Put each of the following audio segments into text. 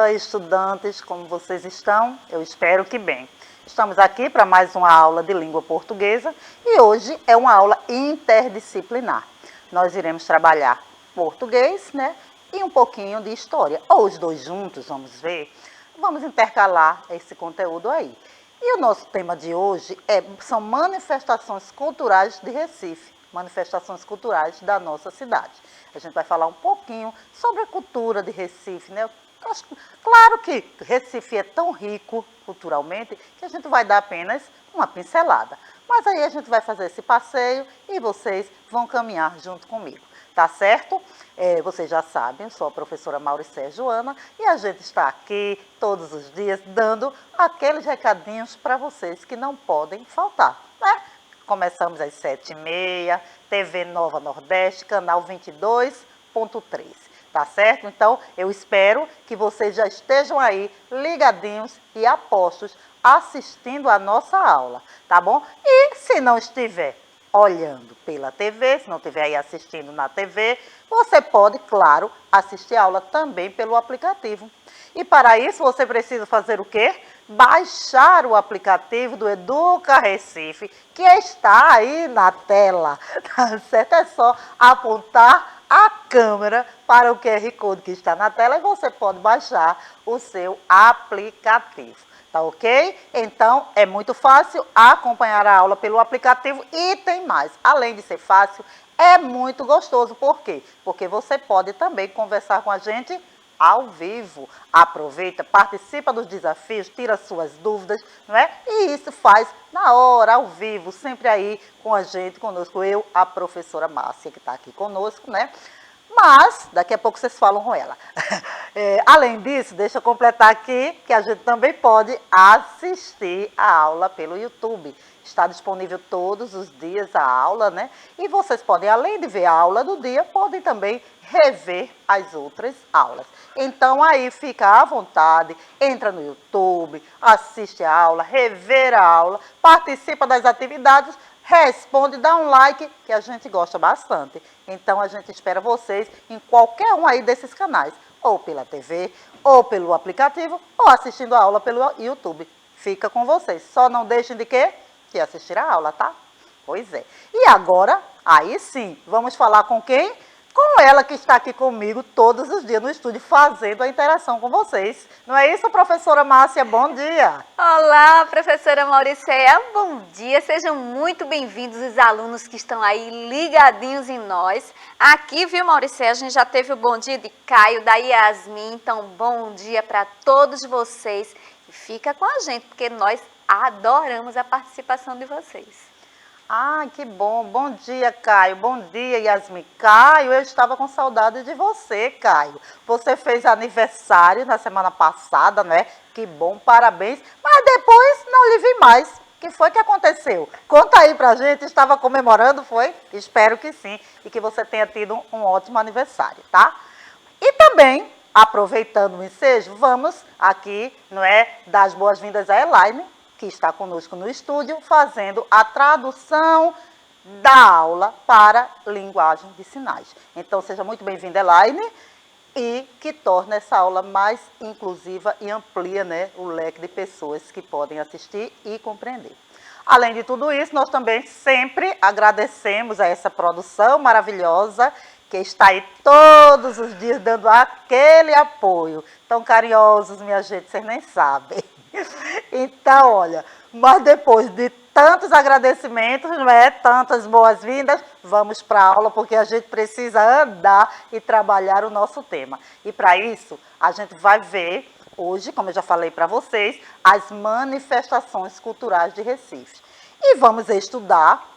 Olá, estudantes, como vocês estão? Eu espero que bem. Estamos aqui para mais uma aula de língua portuguesa e hoje é uma aula interdisciplinar. Nós iremos trabalhar português, né, e um pouquinho de história, ou os dois juntos, vamos ver. Vamos intercalar esse conteúdo aí. E o nosso tema de hoje são manifestações culturais de Recife, manifestações culturais da nossa cidade. A gente vai falar um pouquinho sobre a cultura de Recife, né? Claro que Recife é tão rico culturalmente que a gente vai dar apenas uma pincelada. Mas aí a gente vai fazer esse passeio e vocês vão caminhar junto comigo, tá certo? Vocês já sabem, eu sou a professora Mauricéia Joana e a gente está aqui todos os dias dando aqueles recadinhos para vocês que não podem faltar, né? Começamos às 7h30, TV Nova Nordeste, canal 22.3. Tá certo? Então, eu espero que vocês já estejam aí ligadinhos e apostos assistindo a nossa aula, tá bom? E se não estiver olhando pela TV, se não estiver aí assistindo na TV, você pode, claro, assistir a aula também pelo aplicativo. E para isso você precisa fazer o quê? Baixar o aplicativo do Educa Recife, que está aí na tela, tá certo? É só apontar a câmera para o QR Code que está na tela e você pode baixar o seu aplicativo, tá ok? Então, é muito fácil acompanhar a aula pelo aplicativo e tem mais. Além de ser fácil, é muito gostoso. Por quê? Porque você pode também conversar com a gente ao vivo. Aproveita, participa dos desafios, tira suas dúvidas, não é? E isso faz na hora, ao vivo, sempre aí com a gente, conosco, eu, a professora Márcia, que está aqui conosco, né? Mas, daqui a pouco vocês falam com ela. Além disso, deixa eu completar aqui que a gente também pode assistir a aula pelo YouTube. Está disponível todos os dias a aula, né? E vocês podem, além de ver a aula do dia, podem também rever as outras aulas. Então, aí fica à vontade, entra no YouTube, assiste a aula, rever a aula, participa das atividades, responde, dá um like, que a gente gosta bastante. Então, a gente espera vocês em qualquer um aí desses canais, ou pela TV, ou pelo aplicativo, ou assistindo a aula pelo YouTube. Fica com vocês. Só não deixem de quê? De assistir a aula, tá? Pois é. E agora, aí sim, vamos falar com quem? Com ela que está aqui comigo todos os dias no estúdio, fazendo a interação com vocês. Não é isso, professora Márcia? Bom dia! Olá, professora Mauricéia, bom dia! Sejam muito bem-vindos os alunos que estão aí ligadinhos em nós. Aqui, viu, Mauricéia, a gente já teve o bom dia de Caio, da Yasmin, então bom dia para todos vocês. E fica com a gente, porque nós adoramos a participação de vocês. Ah, que bom. Bom dia, Caio. Bom dia, Yasmin. Caio, eu estava com saudade de você, Caio. Você fez aniversário na semana passada, né? Que bom, parabéns. Mas depois não lhe vi mais. O que foi que aconteceu? Conta aí pra gente. Estava comemorando, foi? Espero que sim. E que você tenha tido um ótimo aniversário, tá? E também, aproveitando o ensejo, vamos aqui, não é, dar as boas-vindas à Elaine, que está conosco no estúdio, fazendo a tradução da aula para linguagem de sinais. Então, seja muito bem-vinda, Elaine, e que torne essa aula mais inclusiva e amplia, né, o leque de pessoas que podem assistir e compreender. Além de tudo isso, nós também sempre agradecemos a essa produção maravilhosa que está aí todos os dias dando aquele apoio. Tão carinhosos, minha gente, vocês nem sabem. Então, olha, mas depois de tantos agradecimentos, não é? Tantas boas-vindas, vamos para a aula, porque a gente precisa andar e trabalhar o nosso tema. E para isso, a gente vai ver hoje, como eu já falei para vocês, as manifestações culturais de Recife. E vamos estudar,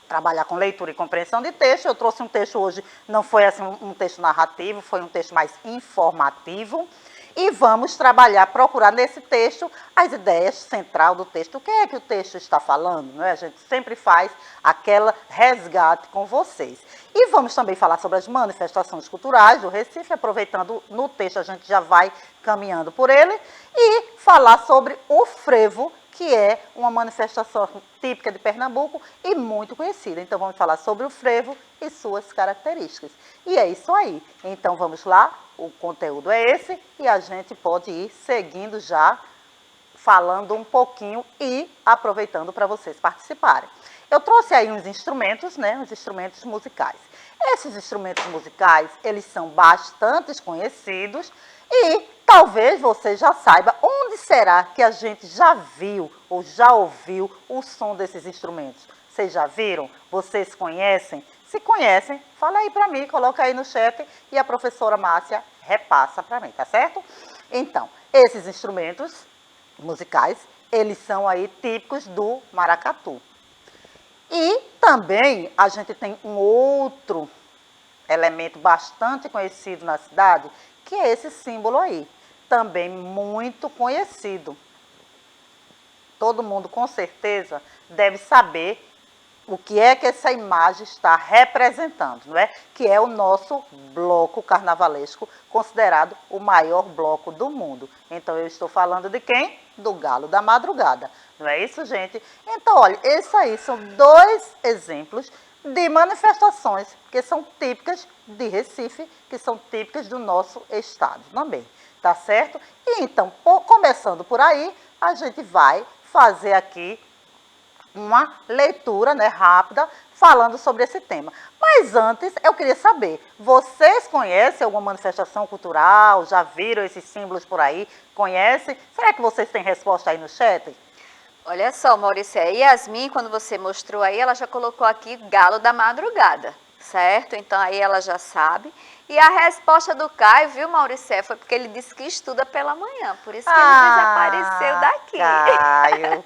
trabalhar com leitura e compreensão de texto. Eu trouxe um texto hoje, não foi assim um texto narrativo, foi um texto mais informativo. E vamos trabalhar, procurar nesse texto as ideias central do texto. O que é que o texto está falando? Não é? A gente sempre faz aquela resgate com vocês. E vamos também falar sobre as manifestações culturais do Recife, aproveitando no texto, a gente já vai caminhando por ele. E falar sobre o frevo, que é uma manifestação típica de Pernambuco e muito conhecida. Então, vamos falar sobre o frevo e suas características. E é isso aí. Então, vamos lá, o conteúdo é esse e a gente pode ir seguindo já, falando um pouquinho e aproveitando para vocês participarem. Eu trouxe aí uns instrumentos, né, uns instrumentos musicais. Esses instrumentos musicais, eles são bastante conhecidos e talvez você já saiba onde será que a gente já viu ou já ouviu o som desses instrumentos. Vocês já viram? Vocês conhecem? Se conhecem, fala aí para mim, coloca aí no chat e a professora Márcia repassa para mim, tá certo? Então, esses instrumentos musicais, eles são aí típicos do maracatu. E também a gente tem um outro elemento bastante conhecido na cidade, que é esse símbolo aí, também muito conhecido. Todo mundo com certeza deve saber o que é que essa imagem está representando, não é? Que é o nosso bloco carnavalesco, considerado o maior bloco do mundo. Então, eu estou falando de quem? Do Galo da Madrugada. Não é isso, gente? Então, olha, esses aí são dois exemplos de manifestações que são típicas de Recife, que são típicas do nosso estado também, tá certo? E então, começando por aí, a gente vai fazer aqui uma leitura, né, rápida, falando sobre esse tema. Mas antes, eu queria saber, vocês conhecem alguma manifestação cultural? Já viram esses símbolos por aí? Conhecem? Será que vocês têm resposta aí no chat? Olha só, Maurícia, a Yasmin, quando você mostrou aí, ela já colocou aqui Galo da Madrugada, certo? Então aí ela já sabe. E a resposta do Caio, viu, Maurícia, foi porque ele disse que estuda pela manhã, por isso que ele desapareceu daqui. Caio.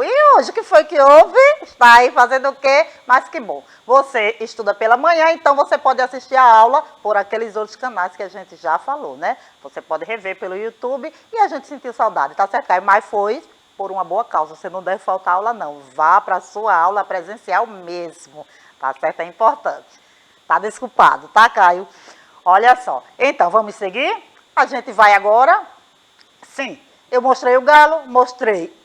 E hoje, o que foi que houve? Está aí fazendo o quê? Mas que bom. Você estuda pela manhã, então você pode assistir a aula por aqueles outros canais que a gente já falou, né? Você pode rever pelo YouTube e a gente sentiu saudade, tá certo, Caio? Mas foi por uma boa causa, você não deve faltar aula não, vá para a sua aula presencial mesmo, tá certo? É importante. Tá desculpado, tá, Caio? Olha só, então vamos seguir? A gente vai agora, sim, eu mostrei o galo, mostrei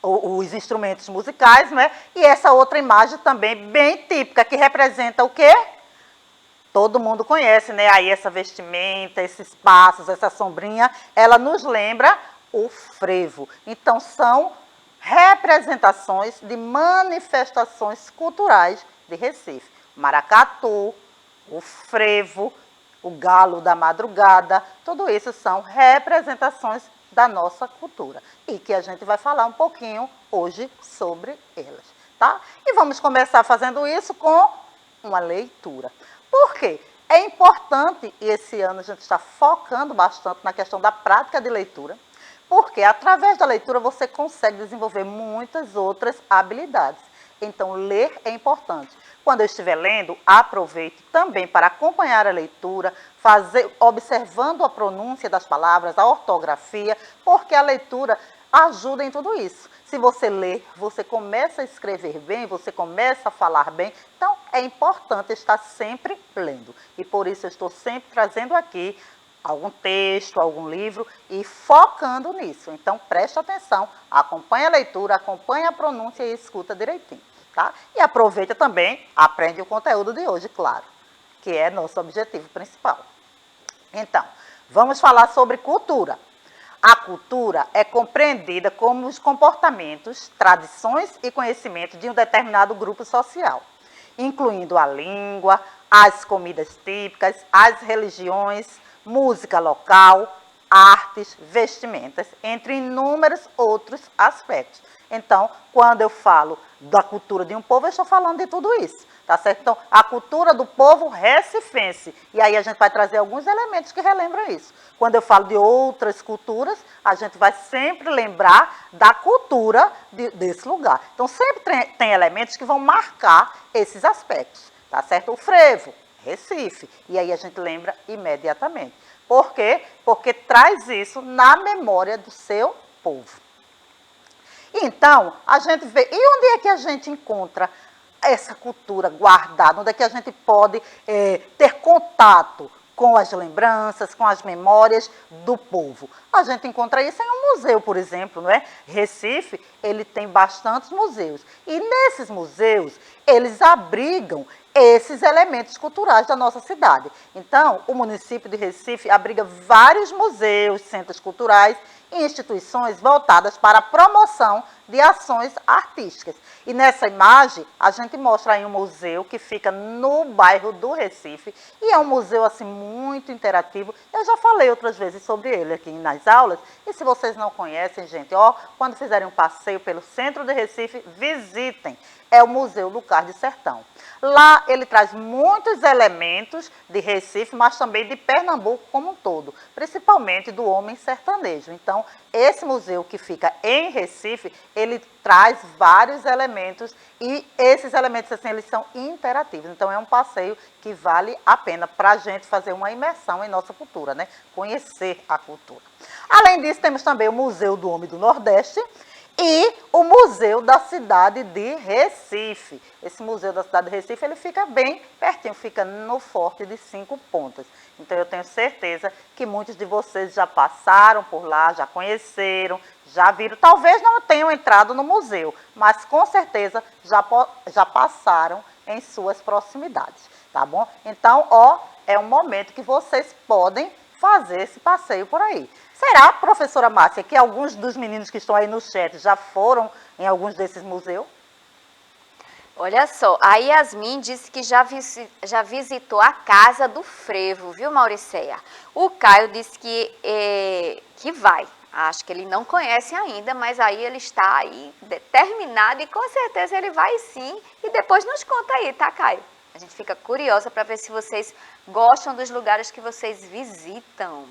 os instrumentos musicais, né? E essa outra imagem também bem típica, que representa o quê? Todo mundo conhece, né? Aí essa vestimenta, esses passos, essa sombrinha, ela nos lembra o frevo. Então, são representações de manifestações culturais de Recife. Maracatu, o frevo, o galo da madrugada, tudo isso são representações da nossa cultura. E que a gente vai falar um pouquinho hoje sobre elas, tá? E vamos começar fazendo isso com uma leitura. Por quê? É importante, e esse ano a gente está focando bastante na questão da prática de leitura, porque através da leitura você consegue desenvolver muitas outras habilidades. Então, ler é importante. Quando eu estiver lendo, aproveite também para acompanhar a leitura, observando a pronúncia das palavras, a ortografia, porque a leitura ajuda em tudo isso. Se você ler, você começa a escrever bem, você começa a falar bem. Então, é importante estar sempre lendo. E por isso eu estou sempre trazendo aqui algum texto, algum livro e focando nisso. Então, preste atenção, acompanhe a leitura, acompanhe a pronúncia e escuta direitinho, tá? E aproveita também, aprende o conteúdo de hoje, claro, que é nosso objetivo principal. Então, vamos falar sobre cultura. A cultura é compreendida como os comportamentos, tradições e conhecimentos de um determinado grupo social, incluindo a língua, as comidas típicas, as religiões, música local, artes, vestimentas, entre inúmeros outros aspectos. Então, quando eu falo da cultura de um povo, eu estou falando de tudo isso, tá certo? Então, a cultura do povo recifense, e aí a gente vai trazer alguns elementos que relembram isso. Quando eu falo de outras culturas, a gente vai sempre lembrar da cultura desse lugar. Então, sempre tem elementos que vão marcar esses aspectos, tá certo? O frevo, Recife, e aí a gente lembra imediatamente. Por quê? Porque traz isso na memória do seu povo. Então, a gente vê, e onde é que a gente encontra essa cultura guardada? Onde é que a gente pode ter contato com as lembranças, com as memórias do povo. A gente encontra isso em um museu, por exemplo, não é? Recife, ele tem bastantes museus. E nesses museus, eles abrigam esses elementos culturais da nossa cidade. Então, o município de Recife abriga vários museus, centros culturais e instituições voltadas para a promoção de ações artísticas. E nessa imagem, a gente mostra aí um museu que fica no bairro do Recife, e é um museu assim muito interativo. Eu já falei outras vezes sobre ele aqui nas aulas, e se vocês não conhecem, gente, ó, quando fizerem um passeio pelo centro de Recife, visitem. É o Museu Lucar de Sertão. Lá ele traz muitos elementos de Recife, mas também de Pernambuco como um todo, principalmente do homem sertanejo. Então, esse museu que fica em Recife, ele traz vários elementos e esses elementos assim, eles são interativos. Então, é um passeio que vale a pena para a gente fazer uma imersão em nossa cultura, né? Conhecer a cultura. Além disso, temos também o Museu do Homem do Nordeste, e o Museu da Cidade de Recife. Esse Museu da Cidade de Recife, ele fica bem pertinho, fica no Forte de 5 Pontas. Então, eu tenho certeza que muitos de vocês já passaram por lá, já conheceram, já viram. Talvez não tenham entrado no museu, mas com certeza já passaram em suas proximidades, tá bom? Então, ó, é um momento que vocês podem fazer esse passeio por aí. Será, professora Márcia, que alguns dos meninos que estão aí no chat já foram em alguns desses museus? Olha só, a Yasmin disse que já visitou a Casa do Frevo, viu, Mauriceia? O Caio disse que vai. Acho que ele não conhece ainda, mas aí ele está aí determinado e com certeza ele vai sim. E depois nos conta aí, tá, Caio? A gente fica curiosa para ver se vocês gostam dos lugares que vocês visitam.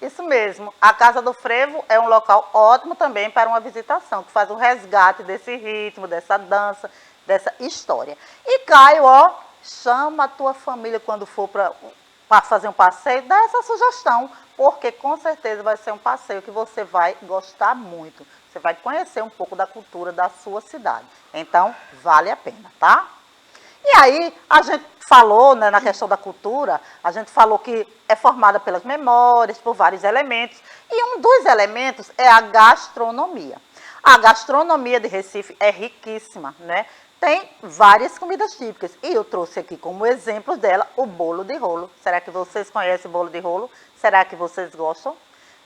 Isso mesmo. A Casa do Frevo é um local ótimo também para uma visitação, que faz um resgate desse ritmo, dessa dança, dessa história. E Caio, ó, chama a tua família quando for para fazer um passeio, dá essa sugestão, porque com certeza vai ser um passeio que você vai gostar muito. Você vai conhecer um pouco da cultura da sua cidade. Então, vale a pena, tá? E aí, a gente falou, né, na questão da cultura, a gente falou que é formada pelas memórias, por vários elementos, e um dos elementos é a gastronomia. A gastronomia de Recife é riquíssima, né? Tem várias comidas típicas, e eu trouxe aqui como exemplo dela o bolo de rolo. Será que vocês conhecem o bolo de rolo? Será que vocês gostam?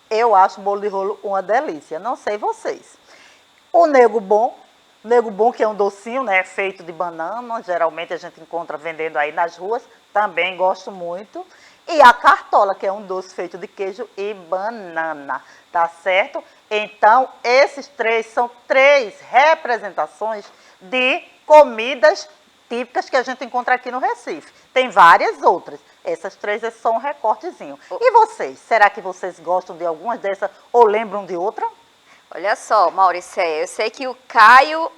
Eu acho o bolo de rolo uma delícia, não sei vocês. O nego bom. Nego bom, que é um docinho, né, feito de banana, geralmente a gente encontra vendendo aí nas ruas, também gosto muito. E a cartola, que é um doce feito de queijo e banana, tá certo? Então, esses três são 3 representações de comidas típicas que a gente encontra aqui no Recife. Tem várias outras, essas 3 é só um recortezinho. E vocês, será que vocês gostam de algumas dessas ou lembram de outra? Olha só, Mauriceia, eu sei que o Caio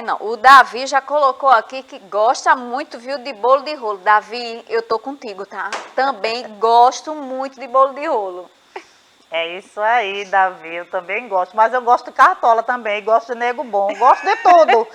não, o Davi já colocou aqui que gosta muito, viu, de bolo de rolo. Davi, eu tô contigo, tá? Também gosto muito de bolo de rolo. É isso aí, Davi, eu também gosto, mas eu gosto de cartola também, gosto de nego bom, gosto de tudo.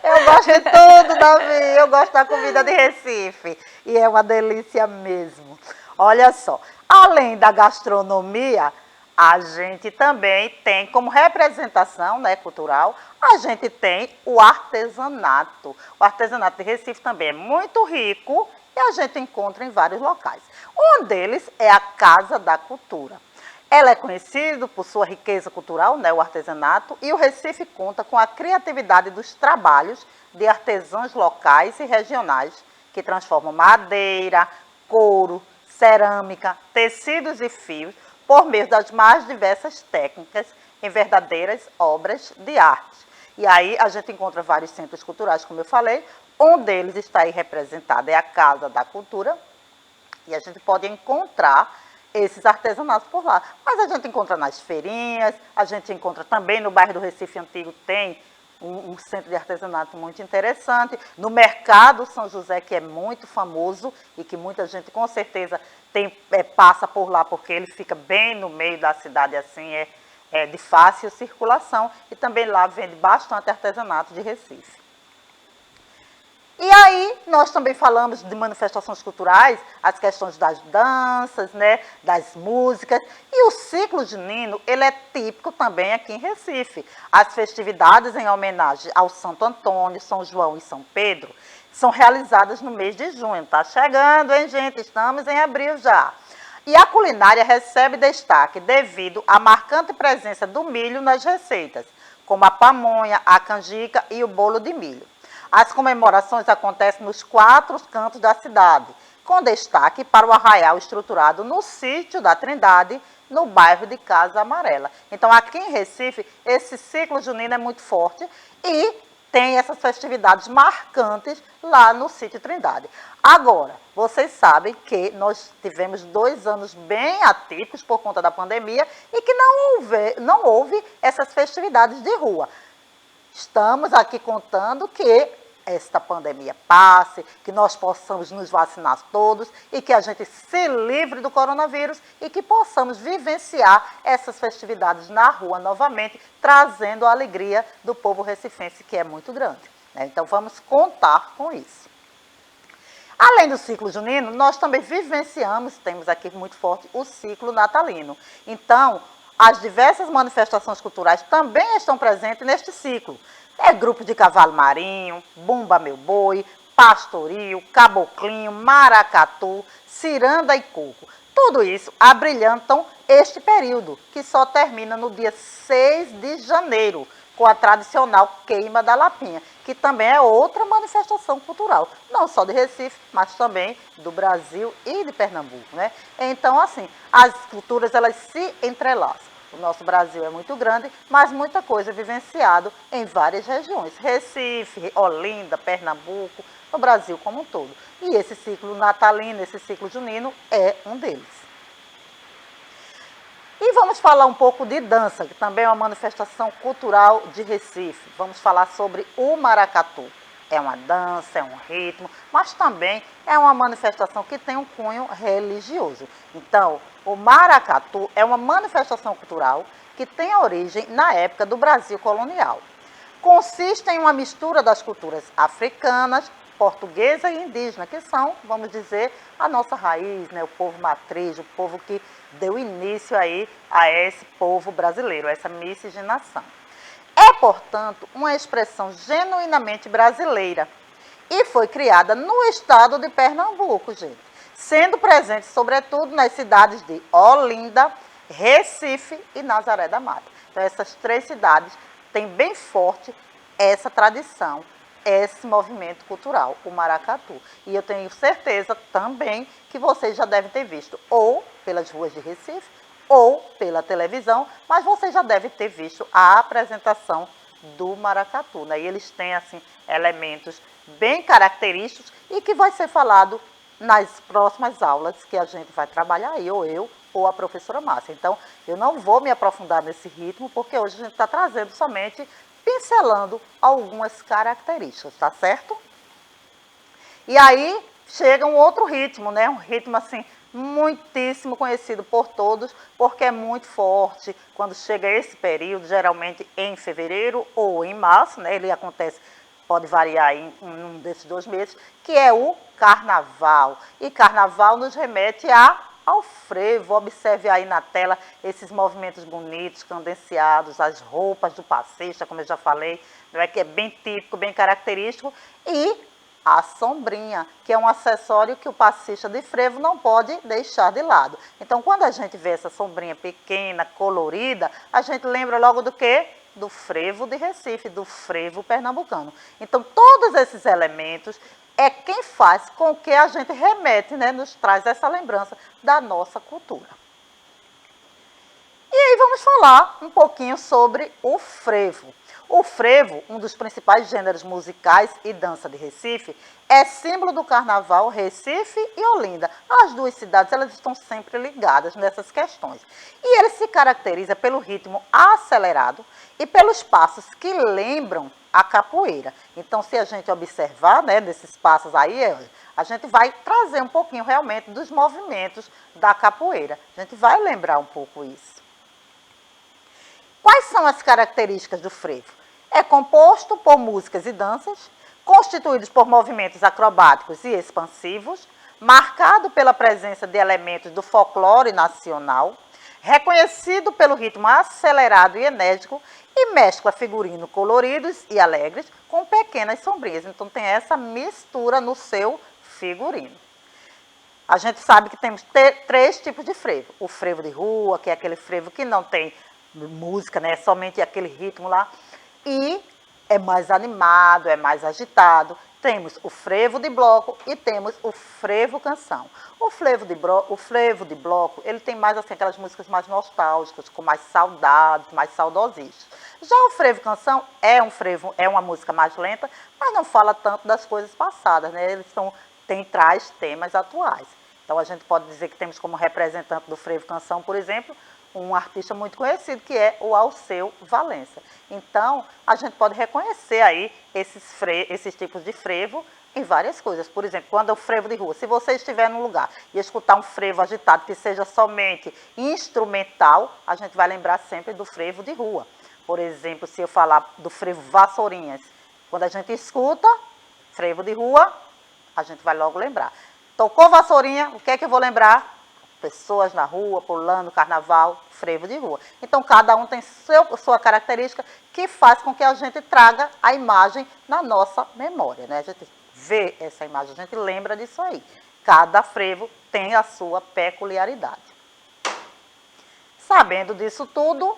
Eu gosto de tudo, Davi, eu gosto da comida de Recife, e é uma delícia mesmo. Olha só, além da gastronomia, a gente também tem como representação, né, cultural, a gente tem o artesanato. O artesanato de Recife também é muito rico e a gente encontra em vários locais. Um deles é a Casa da Cultura. Ela é conhecida por sua riqueza cultural, né, o artesanato, e o Recife conta com a criatividade dos trabalhos de artesãos locais e regionais que transformam madeira, couro, cerâmica, tecidos e fios por meio das mais diversas técnicas em verdadeiras obras de arte. E aí a gente encontra vários centros culturais, como eu falei, um deles está aí representado, é a Casa da Cultura, e a gente pode encontrar esses artesanatos por lá. Mas a gente encontra nas feirinhas, a gente encontra também no bairro do Recife Antigo, tem um centro de artesanato muito interessante. No Mercado São José, que é muito famoso e que muita gente com certeza passa por lá, porque ele fica bem no meio da cidade, assim, é de fácil circulação. E também lá vende bastante artesanato de Recife. E aí, nós também falamos de manifestações culturais, as questões das danças, né, das músicas. E o ciclo junino, ele é típico também aqui em Recife. As festividades em homenagem ao Santo Antônio, São João e São Pedro são realizadas no mês de junho. Tá chegando, hein, gente? Estamos em abril já. E a culinária recebe destaque devido à marcante presença do milho nas receitas, como a pamonha, a canjica e o bolo de milho. As comemorações acontecem nos 4 cantos da cidade, com destaque para o arraial estruturado no sítio da Trindade, no bairro de Casa Amarela. Então, aqui em Recife, esse ciclo junino é muito forte e tem essas festividades marcantes lá no sítio Trindade. Agora, vocês sabem que nós tivemos 2 anos bem atípicos por conta da pandemia e que não houve essas festividades de rua. Estamos aqui contando que esta pandemia passe, que nós possamos nos vacinar todos e que a gente se livre do coronavírus e que possamos vivenciar essas festividades na rua novamente, trazendo a alegria do povo recifense, que é muito grande, né? Então, vamos contar com isso. Além do ciclo junino, nós também vivenciamos, temos aqui muito forte, o ciclo natalino. Então, as diversas manifestações culturais também estão presentes neste ciclo. É grupo de cavalo marinho, bumba meu boi, pastoril, caboclinho, maracatu, ciranda e coco. Tudo isso abrilhantam este período, que só termina no dia 6 de janeiro, com a tradicional queima da lapinha, que também é outra manifestação cultural, não só de Recife, mas também do Brasil e de Pernambuco, né? Então, assim, as culturas, elas se entrelaçam. O nosso Brasil é muito grande, mas muita coisa é vivenciado em várias regiões. Recife, Olinda, Pernambuco, no Brasil como um todo. E esse ciclo natalino, esse ciclo junino é um deles. E vamos falar um pouco de dança, que também é uma manifestação cultural de Recife. Vamos falar sobre o maracatu. É uma dança, é um ritmo, mas também é uma manifestação que tem um cunho religioso. Então, o maracatu é uma manifestação cultural que tem origem na época do Brasil colonial. Consiste em uma mistura das culturas africanas, portuguesa e indígena, que são, vamos dizer, a nossa raiz, né? O povo matriz, o povo que deu início aí a esse povo brasileiro, a essa miscigenação. É, portanto, uma expressão genuinamente brasileira e foi criada no estado de Pernambuco, gente, sendo presente, sobretudo, nas cidades de Olinda, Recife e Nazaré da Mata. Então, essas 3 cidades têm bem forte essa tradição, esse movimento cultural, o maracatu. E eu tenho certeza também que vocês já devem ter visto, ou pelas ruas de Recife, ou pela televisão, mas você já deve ter visto a apresentação do maracatu, né? E eles têm, assim, elementos bem característicos e que vai ser falado nas próximas aulas que a gente vai trabalhar aí, ou eu, ou a professora Márcia. Então, eu não vou me aprofundar nesse ritmo, porque hoje a gente está trazendo somente, pincelando algumas características, tá certo? E aí, chega um outro ritmo, né? Um ritmo, assim, muitíssimo conhecido por todos, porque é muito forte quando chega esse período, geralmente em fevereiro ou em março, né? Ele acontece, pode variar em um desses 2 meses, que é o carnaval. E carnaval nos remete ao frevo. Observe aí na tela esses movimentos bonitos, cadenciados, as roupas do passista, como eu já falei, não é, que é bem típico, bem característico, e a sombrinha, que é um acessório que o passista de frevo não pode deixar de lado. Então, quando a gente vê essa sombrinha pequena, colorida, a gente lembra logo do quê? Do frevo de Recife, do frevo pernambucano. Então, todos esses elementos é quem faz com que a gente remete, né, nos traz essa lembrança da nossa cultura. E aí vamos falar um pouquinho sobre o frevo. O frevo, um dos principais gêneros musicais e dança de Recife, é símbolo do carnaval Recife e Olinda. As 2 cidades, elas estão sempre ligadas nessas questões. E ele se caracteriza pelo ritmo acelerado e pelos passos que lembram a capoeira. Então, se a gente observar, né, desses passos aí, a gente vai trazer um pouquinho realmente dos movimentos da capoeira. A gente vai lembrar um pouco isso. Quais são as características do frevo? É composto por músicas e danças, constituídos por movimentos acrobáticos e expansivos, marcado pela presença de elementos do folclore nacional, reconhecido pelo ritmo acelerado e enérgico e mescla figurinos coloridos e alegres com pequenas sombrinhas. Então tem essa mistura no seu figurino. A gente sabe que temos três tipos de frevo. O frevo de rua, que é aquele frevo que não tem música, né? É somente aquele ritmo lá. E é mais animado, é mais agitado. Temos o frevo de bloco e temos o frevo canção. O frevo de bloco, ele tem mais assim, aquelas músicas mais nostálgicas, com mais saudade, mais saudosistas. Já o frevo canção é uma música mais lenta, mas não fala tanto das coisas passadas, né? Traz temas atuais. Então a gente pode dizer que temos como representante do frevo canção, por exemplo, um artista muito conhecido, que é o Alceu Valença. Então, a gente pode reconhecer aí esses tipos de frevo em várias coisas. Por exemplo, quando é o frevo de rua, se você estiver num lugar e escutar um frevo agitado que seja somente instrumental, a gente vai lembrar sempre do frevo de rua. Por exemplo, se eu falar do frevo Vassourinhas, quando a gente escuta frevo de rua, a gente vai logo lembrar. Tocou vassourinha, o que é que eu vou lembrar? Pessoas na rua, pulando, carnaval, frevo de rua. Então, cada um tem sua característica que faz com que a gente traga a imagem na nossa memória, né? A gente vê essa imagem, a gente lembra disso aí. Cada frevo tem a sua peculiaridade. Sabendo disso tudo,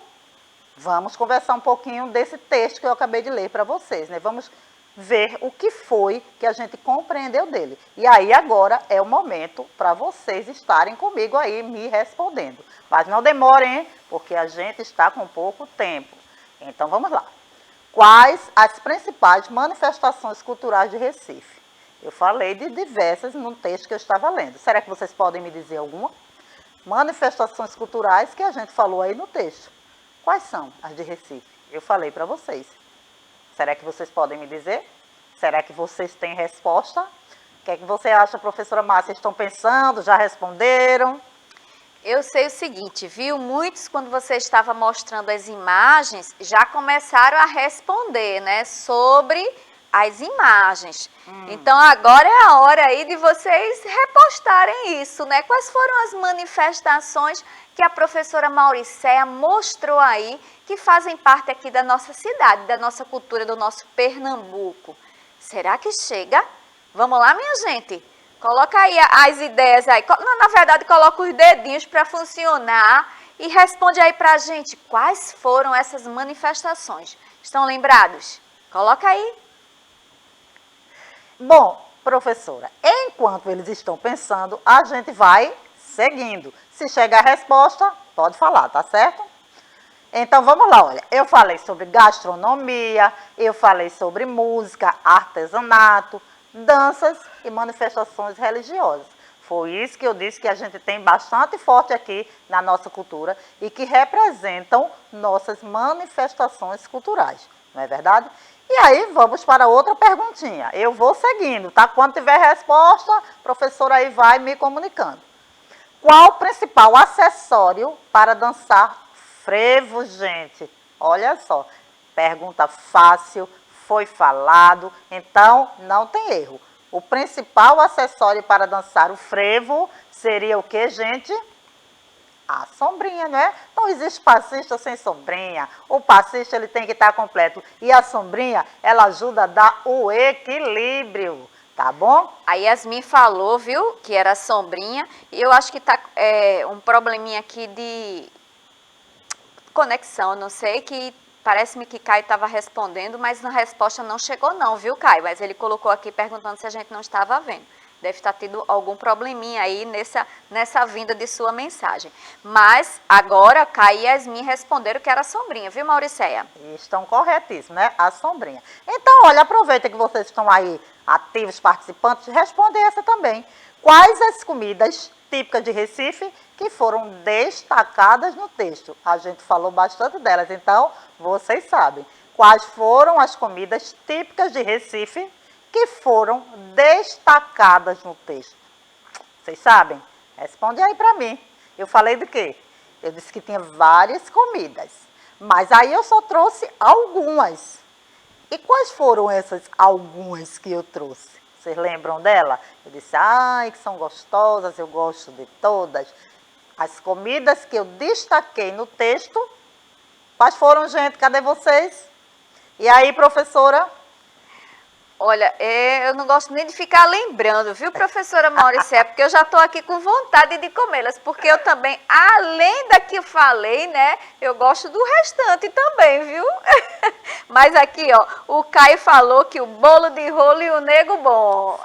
vamos conversar um pouquinho desse texto que eu acabei de ler para vocês, né? Vamos ver o que foi que a gente compreendeu dele. E aí agora é o momento para vocês estarem comigo aí me respondendo. Mas não demorem, hein? Porque a gente está com pouco tempo. Então vamos lá. Quais as principais manifestações culturais de Recife? Eu falei de diversas no texto que eu estava lendo. Será que vocês podem me dizer alguma? Manifestações culturais que a gente falou aí no texto. Quais são as de Recife? Eu falei para vocês. Será que vocês podem me dizer? Será que vocês têm resposta? O que é que você acha, professora Márcia? Estão pensando? Já responderam? Eu sei o seguinte, viu? Muitos, quando você estava mostrando as imagens, já começaram a responder, né? Sobre as imagens. Então, agora é a hora aí de vocês repostarem isso, né? Quais foram as manifestações que a professora Mauricéia mostrou aí, que fazem parte aqui da nossa cidade, da nossa cultura, do nosso Pernambuco? Será que chega? Vamos lá, minha gente? Coloca aí as ideias aí. Na verdade, coloca os dedinhos para funcionar e responde aí para a gente quais foram essas manifestações. Estão lembrados? Coloca aí. Bom, professora, enquanto eles estão pensando, a gente vai seguindo. Se chegar a resposta, pode falar, tá certo? Então vamos lá, olha, eu falei sobre gastronomia, eu falei sobre música, artesanato, danças e manifestações religiosas. Foi isso que eu disse que a gente tem bastante forte aqui na nossa cultura e que representam nossas manifestações culturais, não é verdade? E aí vamos para outra perguntinha. Eu vou seguindo, tá? Quando tiver resposta, a professora aí vai me comunicando. Qual o principal acessório para dançar frevo, gente? Olha só, pergunta fácil, foi falado, então não tem erro. O principal acessório para dançar o frevo seria o que, gente? A sombrinha, não é? Não existe passista sem sombrinha. O passista ele tem que estar completo. E a sombrinha, ela ajuda a dar o equilíbrio, tá bom? A Yasmin falou, viu, que era a sombrinha. E eu acho que tá um probleminha aqui de conexão, não sei, que parece-me que Caio estava respondendo, mas na resposta não chegou não, viu, Caio? Mas ele colocou aqui perguntando se a gente não estava vendo. Deve estar tendo algum probleminha aí nessa vinda de sua mensagem. Mas agora Caio e Yasmin responderam que era a sombrinha, viu, Mauricéia? Estão corretíssimos, né? A sombrinha. Então, olha, aproveita que vocês estão aí ativos, participantes, respondem essa também. Quais as comidas típicas de Recife que foram destacadas no texto? A gente falou bastante delas, então vocês sabem. Quais foram as comidas típicas de Recife que foram destacadas no texto? Vocês sabem? Responde aí para mim. Eu falei do quê? Eu disse que tinha várias comidas, mas aí eu só trouxe algumas. E quais foram essas algumas que eu trouxe? Vocês lembram dela? Eu disse, ai, que são gostosas, eu gosto de todas. As comidas que eu destaquei no texto, quais foram, gente? Cadê vocês? E aí, professora? Olha, eu não gosto nem de ficar lembrando, viu, professora Mauricéia? Porque eu já estou aqui com vontade de comê-las, porque eu também, além da que eu falei, né, eu gosto do restante também, viu? Mas aqui, ó, o Caio falou que o bolo de rolo e o nego bom.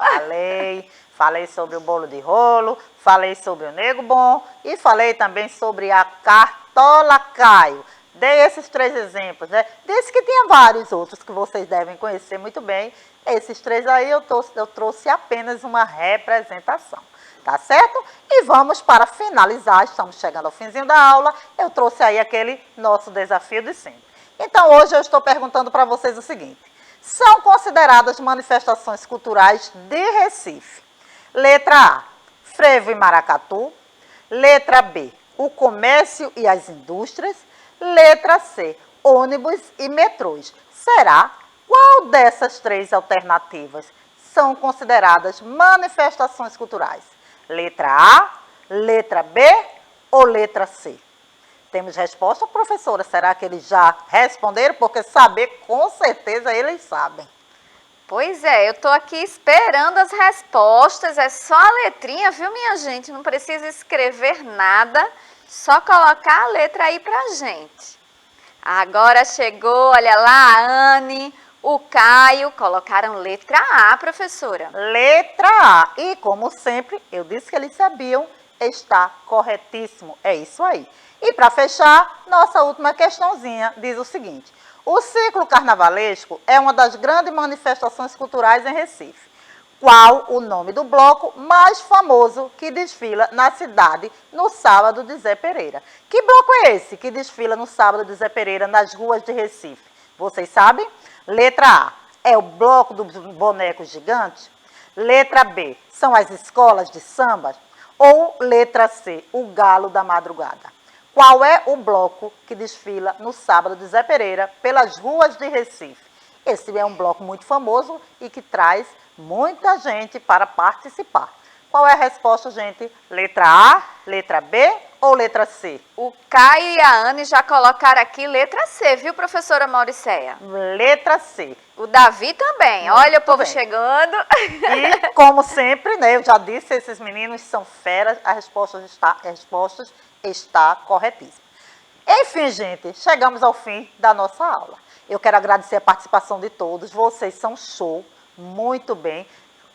Falei sobre o bolo de rolo, falei sobre o nego bom e falei também sobre a cartola Caio. Dei esses 3 exemplos, né? Disse que tinha vários outros que vocês devem conhecer muito bem. Esses 3 aí eu trouxe apenas uma representação, tá certo? E vamos para finalizar, estamos chegando ao finzinho da aula, eu trouxe aí aquele nosso desafio de sempre. Então hoje eu estou perguntando para vocês o seguinte: são consideradas manifestações culturais de Recife? Letra A, frevo e maracatu. Letra B, o comércio e as indústrias. Letra C, ônibus e metrôs. Será? Qual dessas 3 alternativas são consideradas manifestações culturais? Letra A, letra B ou letra C? Temos resposta, professora? Será que eles já responderam? Porque saber, com certeza, eles sabem. Pois é, eu estou aqui esperando as respostas, é só a letrinha, viu, minha gente? Não precisa escrever nada, só colocar a letra aí pra gente. Agora chegou, olha lá, a Anne, o Caio, colocaram letra A, professora. Letra A. E, como sempre, eu disse que eles sabiam, está corretíssimo. É isso aí. E, para fechar, nossa última questãozinha diz o seguinte: o ciclo carnavalesco é uma das grandes manifestações culturais em Recife. Qual o nome do bloco mais famoso que desfila na cidade no sábado de Zé Pereira? Que bloco é esse que desfila no sábado de Zé Pereira nas ruas de Recife? Vocês sabem? Letra A, é o bloco dos bonecos gigantes. Letra B, são as escolas de samba. Ou letra C, o galo da madrugada? Qual é o bloco que desfila no sábado de Zé Pereira pelas ruas de Recife? Esse é um bloco muito famoso e que traz muita gente para participar. Qual é a resposta, gente? Letra A, letra B ou letra C? O Caio e a Anne já colocaram aqui letra C, viu, professora Mauricéia? Letra C. O Davi também. Muito Olha o povo bem. chegando. E, como sempre, né, eu já disse, esses meninos são feras, a resposta está corretíssima. Enfim, gente, chegamos ao fim da nossa aula. Eu quero agradecer a participação de todos, vocês são show, muito bem,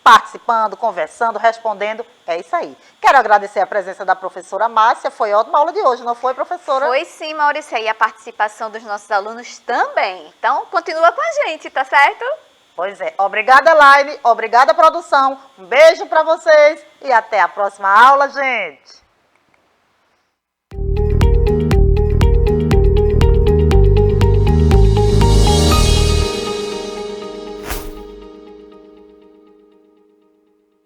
participando, conversando, respondendo, é isso aí. Quero agradecer a presença da professora Márcia, foi ótima a aula de hoje, não foi, professora? Foi sim, Mauricéia, e a participação dos nossos alunos também. Então, continua com a gente, tá certo? Pois é. Obrigada, Laine, obrigada, produção, um beijo para vocês e até a próxima aula, gente.